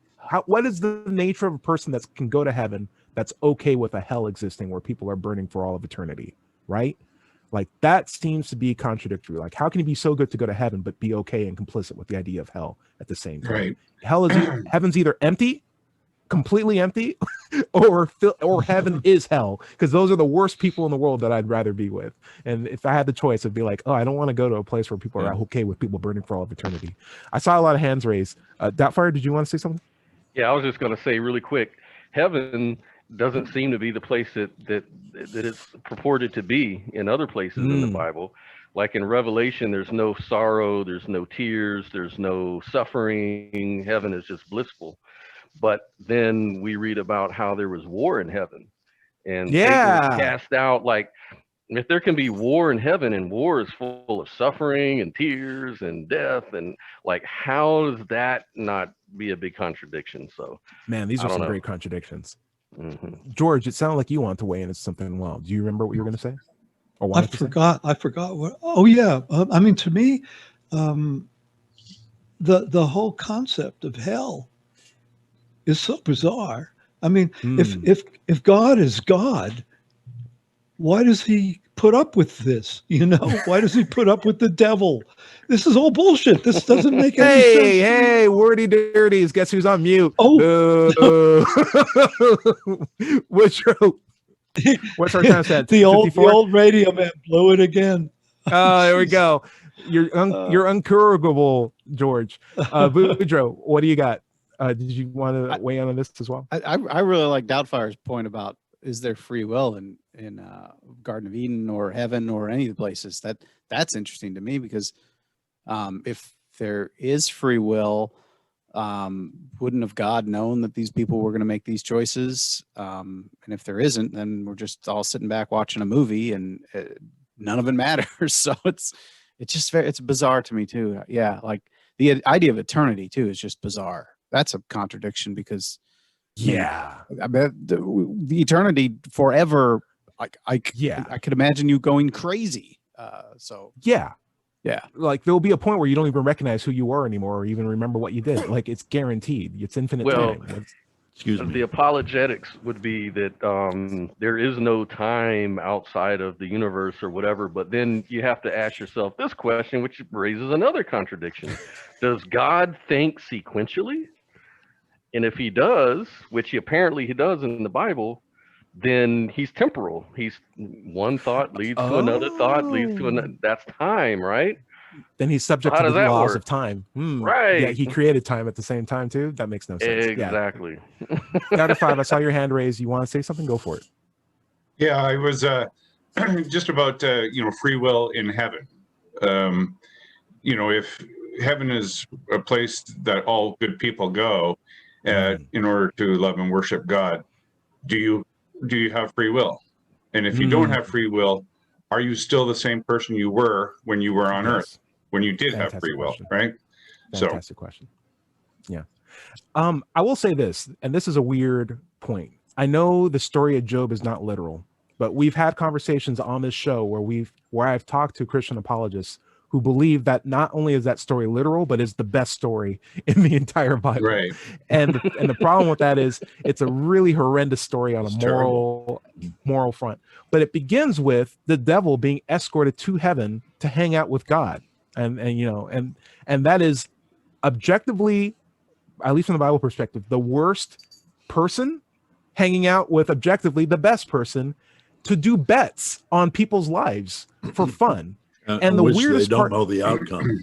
what is the nature of a person that can go to heaven that's okay with a hell existing where people are burning for all of eternity, right? Like, that seems to be contradictory. Like, how can you be so good to go to heaven but be okay and complicit with the idea of hell at the same time? Right. Heaven's either empty, completely empty, or heaven is hell, because those are the worst people in the world that I'd rather be with. And if I had the choice, I'd be like, I don't want to go to a place where people are okay with people burning for all of eternity. I saw a lot of hands raised. Doubtfire, did you want to say something? Yeah, I was just going to say really quick, heaven doesn't seem to be the place that it's purported to be in other places in the Bible. Like in Revelation, there's no sorrow, there's no tears, there's no suffering. Heaven is just blissful. But then we read about how there was war in heaven, and Satan was cast out. Like, if there can be war in heaven, and war is full of suffering and tears and death, and like, how does that not be a big contradiction? So, man, these are some great contradictions. George, it sounded like you wanted to weigh in on something. Well, do you remember what you were going to say? Or I forgot what. Oh yeah, I mean, to me, the whole concept of hell is so bizarre. I mean, if God is God, why does he put up with this? You know, why does he put up with the devil? This is all bullshit. This doesn't make any sense. Hey, wordy dirties. Guess who's on mute? Oh, what's our time set? The old radio man blew it again. Oh, there we go. You're uncurable, George. Boudreaux, what do you got? Did you want to weigh in on this as well? I really like Doubtfire's point about, is there free will in Garden of Eden or heaven or any of the places? That's interesting to me, because if there is free will, wouldn't have God known that these people were going to make these choices? And if there isn't, then we're just all sitting back watching a movie, and none of it matters. So it's bizarre to me too. Yeah, like the idea of eternity too is just bizarre. That's a contradiction, because I bet the eternity forever. I could imagine you going crazy. Like there'll be a point where you don't even recognize who you are anymore, or even remember what you did. Like it's guaranteed. It's infinite time. Excuse me. The apologetics would be that there is no time outside of the universe or whatever, but then you have to ask yourself this question, which raises another contradiction. Does God think sequentially? And if he does, which he does in the Bible, then he's temporal. He's one thought leads to another thought leads to another. That's time, right? Then he's subject to the laws of time. Right. Yeah, he created time at the same time too. That makes no sense. Exactly. Down to 5, I saw your hand raised. You want to say something? Go for it. Yeah, I was just about free will in heaven. If heaven is a place that all good people go in order to love and worship God, do you have free will? And if you don't have free will, are you still the same person you were when you were on earth, when you did have free will, right? Fantastic question. Yeah. I will say this, and this is a weird point. I know the story of Job is not literal, but we've had conversations on this show where I've talked to Christian apologists who believe that not only is that story literal, but is the best story in the entire Bible. Right. And the problem with that is it's a really horrendous story on a moral front. But it begins with the devil being escorted to heaven to hang out with God. And that is objectively, at least from the Bible perspective, the worst person hanging out with objectively the best person to do bets on people's lives for fun. And the weirdest part, they don't know the outcome.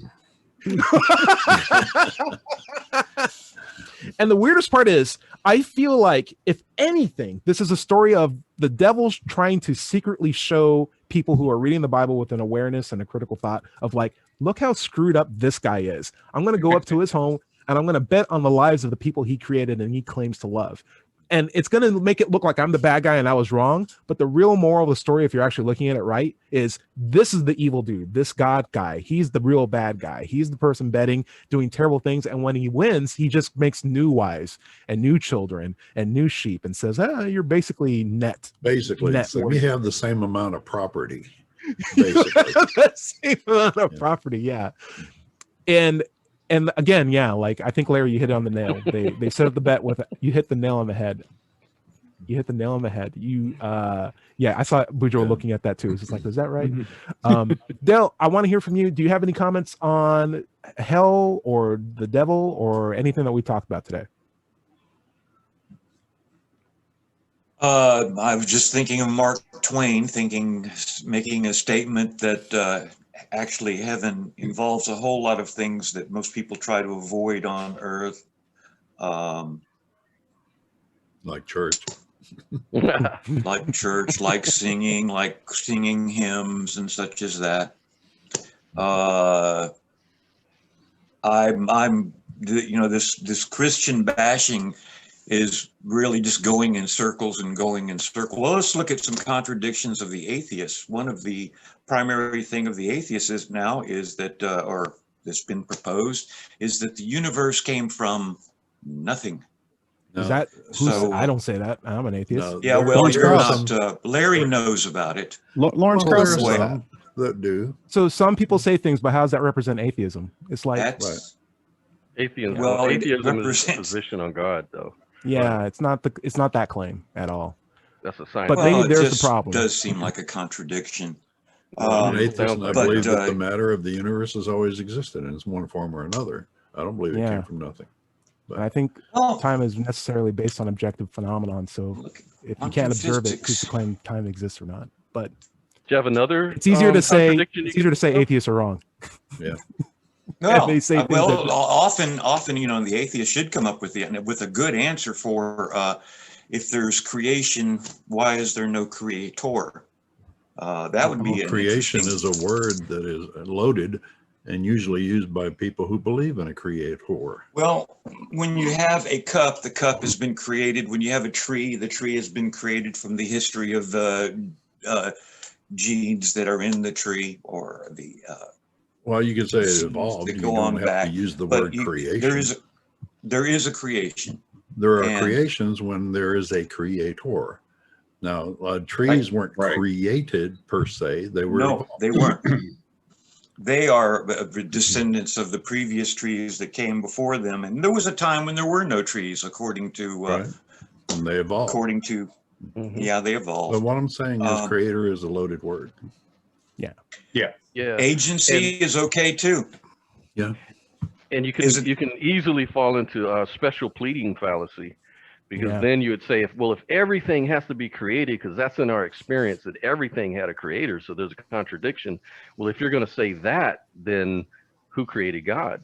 And the weirdest part is, I feel like, if anything, this is a story of the devil's trying to secretly show people who are reading the Bible with an awareness and a critical thought of like, look how screwed up this guy is. I'm going to go up to his home and I'm going to bet on the lives of the people he created and he claims to love. And it's going to make it look like I'm the bad guy and I was wrong. But the real moral of the story, if you're actually looking at it right, is this is the evil dude, this God guy. He's the real bad guy. He's the person betting, doing terrible things. And when he wins, he just makes new wives and new children and new sheep and says, you're basically net. Basically, net so we have the same amount of property. Basically. The same amount of property, yeah. And again, like I think, Larry, you hit it on the nail. They set up the bet with you hit the nail on the head. You hit the nail on the head. I saw Boudreaux looking at that too. It's just like, is that right? Dale, I want to hear from you. Do you have any comments on hell or the devil or anything that we talked about today? I was just thinking of Mark Twain, making a statement that actually heaven involves a whole lot of things that most people try to avoid on earth. Like church. like church, like singing hymns and such as that. This Christian bashing is really just going in circles and going in circles. Well, let's look at some contradictions of the atheists. One of the primary thing of the atheists is that, or that's been proposed, is that the universe came from nothing. No. Is that So- I don't say that. I'm an atheist. No, Yeah, there- well, Lawrence you're Carlson. not. Larry knows about it. Lawrence Well, there are Carlson says that. some that do. So some people say things, but how does that represent atheism? It's like, That's Atheism, Well, it atheism is a represents- position on God, though. yeah, it's not that claim at all. That's a science. But well, maybe it there's just the problem. does seem like a contradiction. I'm an atheist, and I but, believe that the matter of the universe has always existed in one form or another. I don't believe it Yeah. came from nothing. And I think Oh, time is necessarily based on objective phenomenon. So look, if you can't observe it, physics. who's to claim time exists or not? But Do you have another? it's easier to say contradiction you it's easier to say can- atheists are wrong. well, they say things well, that- often, the atheist should come up with a good answer for if there's creation, why is there no creator? That would be an Creation interesting- is a word that is loaded and usually used by people who believe in a creator. Well, when you have a cup, the cup has been created. When you have a tree, the tree has been created from the history of the genes that are in the tree, or the Well, you could say it evolved. that You go don't on have back. to use the But word creation. there is a creation. There are and- creations when there is a creator. Now, trees weren't Right. created per se. They were No, they weren't. They are the descendants of the previous trees that came before them, and there was a time when there were no trees, according to right? And they evolved. Mhm. yeah, they But evolved. what I'm saying is Um, creator is a loaded word. Yeah, Agency is okay too. and you Is it- can easily fall into a special pleading fallacy, because Yeah. then you would say, if everything has to be created, because that's in our experience that everything had a creator, so there's a contradiction. Well, if you're going to say that, then who created God?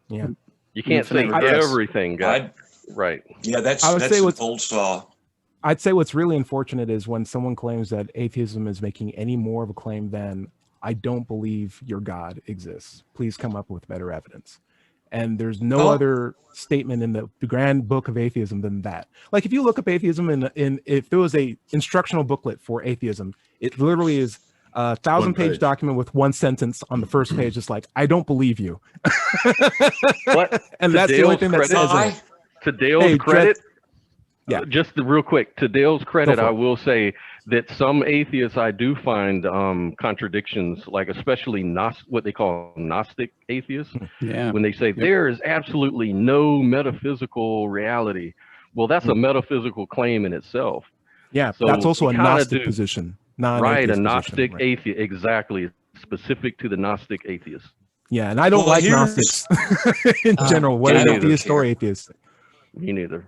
Yeah. You can't say Infinite regress. everything God. I'd- Right. Yeah, that's I would say an what's- old saw. I'd say what's really unfortunate is when someone claims that atheism is making any more of a claim than I don't believe your God exists. Please come up with better evidence. And there's no Oh. other statement in the grand book of atheism than that. Like if you look up atheism in if there was a instructional booklet for atheism, it literally is a 1,000-page page. document with one sentence on the first page. It's like, I don't believe you. But And to that's the only Dale's thing that credit- says I- it. to Dale's Hey, credit, Yeah. real quick, to Dale's credit, Go for I it. will say that some atheists, I do find contradictions, like especially what they call Gnostic atheists, Yeah. when they say there is absolutely no metaphysical reality. Well, that's a metaphysical claim in itself. Yeah, So that's also a you kinda Gnostic do- position. Not an Right, a atheist Gnostic position, right. atheist, exactly, specific to the Gnostic atheist. Yeah, and I don't Well, like here's- Gnostics in general, whether me they're neither. theist or atheist. Me neither.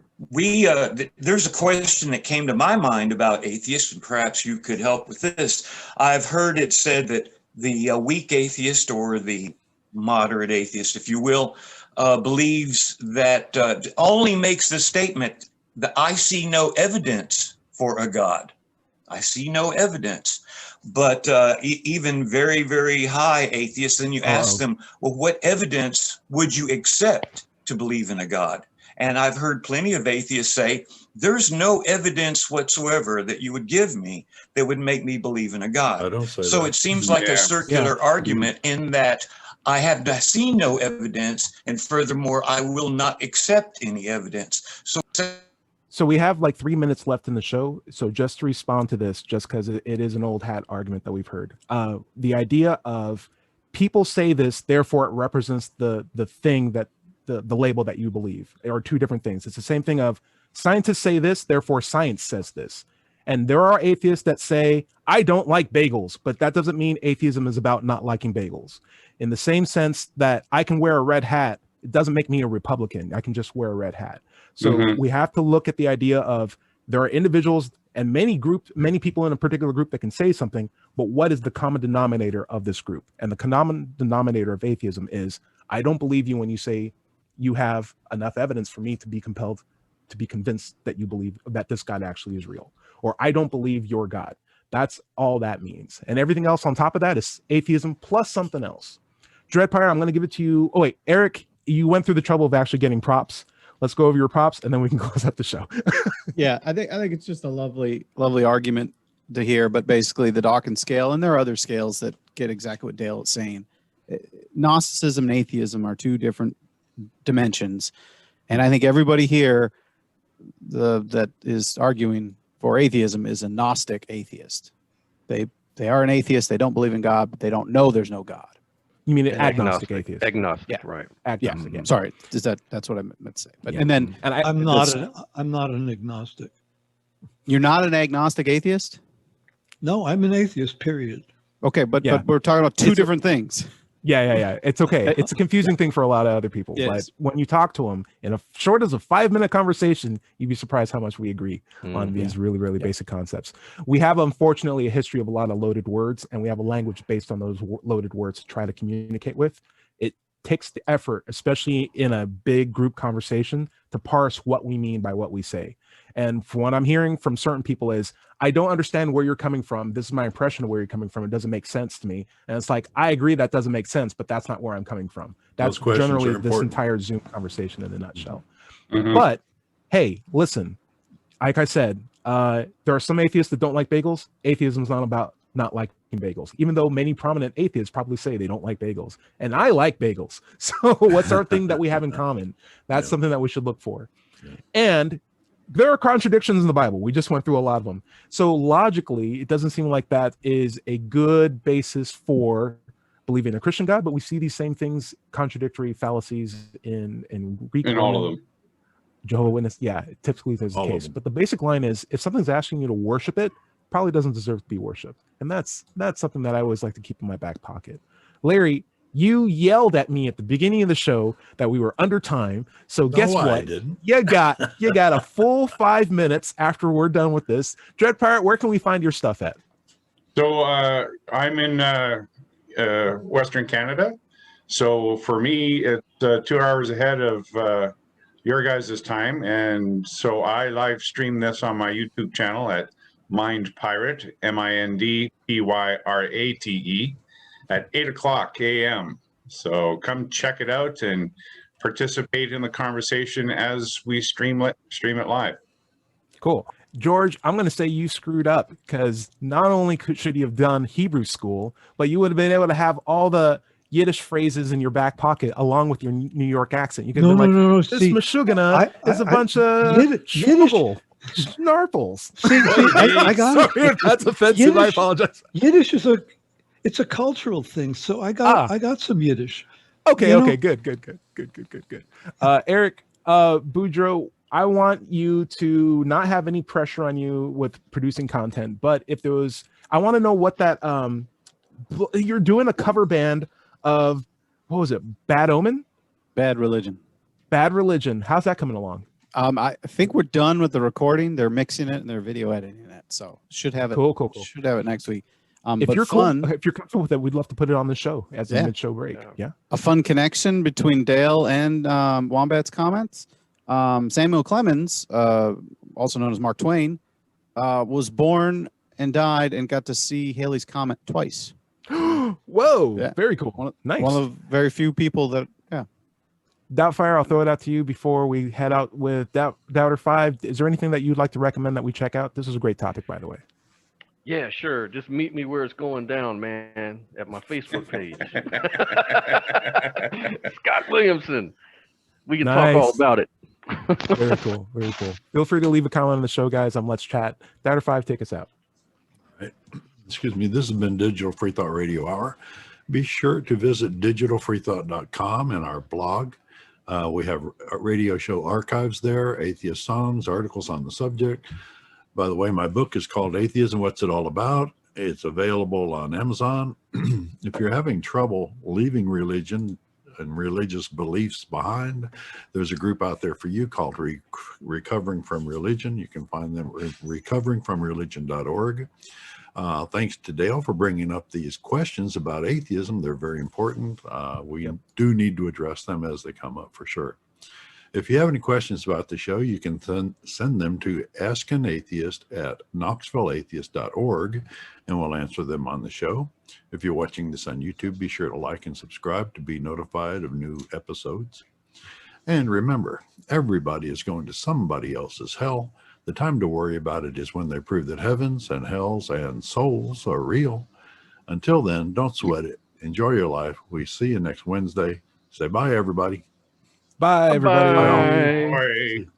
There's a question that came to my mind about atheists, and perhaps you could help with this. I've heard it said that the weak atheist, or the moderate atheist, if you will, believes that only makes the statement that I see no evidence for a God. I see no evidence. But even very, very high atheists, then you ask them, well, what evidence would you accept to believe in a God? And I've heard plenty of atheists say, there's no evidence whatsoever that you would give me that would make me believe in a I God. don't say So that. it seems like Yeah. a circular argument in that I have seen no evidence, and furthermore, I will not accept any evidence. So we have like 3 minutes left in the show. So just to respond to this, just because it is an old hat argument that we've heard, the idea of people say this, therefore it represents the thing that the label that you believe, are two different things. It's the same thing of scientists say this, therefore science says this. And there are atheists that say, I don't like bagels, but that doesn't mean atheism is about not liking bagels. In the same sense that I can wear a red hat, it doesn't make me a Republican. I can just wear a red hat. So we have to look at the idea of there are individuals and many people in a particular group that can say something, but what is the common denominator of this group? And the common denominator of atheism is, I don't believe you when you say you have enough evidence for me to be compelled to be convinced that you believe that this God actually is real, or I don't believe your God. That's all that means. And everything else on top of that is atheism plus something else. Dreadpire, I'm going to give it to you. Oh, wait, Eric, you went through the trouble of actually getting props. Let's go over your props, and then we can close up the show. Yeah, I think it's just a lovely argument to hear, but basically the Dawkins scale, and there are other scales that get exactly what Dale is saying. Gnosticism and atheism are two different dimensions, and I think everybody here that is arguing for atheism is a Gnostic atheist. They are an atheist. They don't believe in God, but they don't know there's no God. You mean an agnostic atheist? Agnostic, Yeah. right? Agnostic. Yeah. Sorry, that's what I meant to say. But Yeah. and then I'm not an agnostic. you're not an agnostic atheist. No, I'm an atheist. Period. Okay, but Yeah. but we're talking about two different things. Yeah. It's okay. It's a confusing thing for a lot of other people. Yes. But when you talk to them in a short as a 5-minute conversation, you'd be surprised how much we agree on these really, really basic concepts. We have, unfortunately, a history of a lot of loaded words, and we have a language based on those loaded words to try to communicate with. It takes the effort, especially in a big group conversation, to parse what we mean by what we say. And from what I'm hearing from certain people is, I don't understand where you're coming from. This is my impression of where you're coming from. It doesn't make sense to me. And it's like, I agree that doesn't make sense, but that's not where I'm coming from. That's Those questions generally are this important. entire Zoom conversation in a nutshell. Mhm. But hey, listen, like I said, there are some atheists that don't like bagels. Atheism is not about not liking bagels, even though many prominent atheists probably say they don't like bagels. And I like bagels. So what's our thing that we have in common? That's something that we should look for. And there are contradictions in the Bible. We just went through a lot of them. So logically, it doesn't seem like that is a good basis for believing in a Christian God, but we see these same things, contradictory fallacies in Greek. In all of them. Jehovah's Witness. Yeah, typically there's a All of case. them. But the basic line is, if something's asking you to worship it, probably doesn't deserve to be worshiped. And that's something that I always like to keep in my back pocket. Larry, you yelled at me at the beginning of the show that we were under time. So guess I what? didn't. You got a full 5 minutes after we're done with this. Dread Pirate, where can we find your stuff at? So I'm in Western Canada. So for me, it's 2 hours ahead of your guys' time. And so I live stream this on my YouTube channel at Mind Pirate, MINDPYRATE, at 8:00 a.m. So come check it out and participate in the conversation as we stream it live. Cool. George, I'm going to say you screwed up, because not only should you have done Hebrew school, but you would have been able to have all the Yiddish phrases in your back pocket along with your New York accent. You could have been No. this See, Meshuggah is a bunch of Yiddish- snarples. see, I got Sorry it. if that's offensive. I Yiddish- apologize. Yiddish is it's a cultural thing. So I got some Yiddish. Okay, You know? good. Eric Boudreaux, I want you to not have any pressure on you with producing content, but if there was, I want to know what that you're doing a cover band of, what was it? Bad Omen? Bad Religion. Bad Religion. How's that coming along? I think we're done with the recording. They're mixing it and they're video editing it, so should have it. Cool. Should have it next week. If But you're fun, cool, if you're comfortable with it, we'd love to put it on the show as a mid-show break. Yeah. a fun connection between Dale and Wombat's comments. Samuel Clemens, also known as Mark Twain, was born and died and got to see Halley's Comet twice. Whoa, Yeah. very cool. Nice. One of very few people that, Doubtfire, I'll throw it out to you before we head out with Doubter 5. Is there anything that you'd like to recommend that we check out? This is a great topic, by the way. Yeah, sure. Just meet me where it's going down, man, at my Facebook page. Scott Williamson. We can talk all Nice. about it. Very cool. Very cool. Feel free to leave a comment on the show, guys, on Let's Chat. Doubter 5, take us out. Excuse me, this has been Digital Freethought Radio Hour. Be sure to visit digitalfreethought.com and our blog. We have radio show archives there, atheist songs, articles on the subject. By the way, my book is called Atheism, What's It All About? It's available on Amazon. If you're having trouble leaving religion and religious beliefs behind, there's a group out there for you called Recovering from Religion. You can find them at recoveringfromreligion.org. Thanks to Dale for bringing up these questions about atheism. They're very important. We do need to address them as they come up, for sure. If you have any questions about the show, you can send them to askanatheist@knoxvilleatheist.org, and we'll answer them on the show. If you're watching this on YouTube, be sure to like and subscribe to be notified of new episodes. And remember, everybody is going to somebody else's hell. The time to worry about it is when they prove that heavens and hells and souls are real. Until then, don't sweat it. Enjoy your life. We see you next Wednesday. Say bye, everybody. Bye, everybody. Bye. Bye.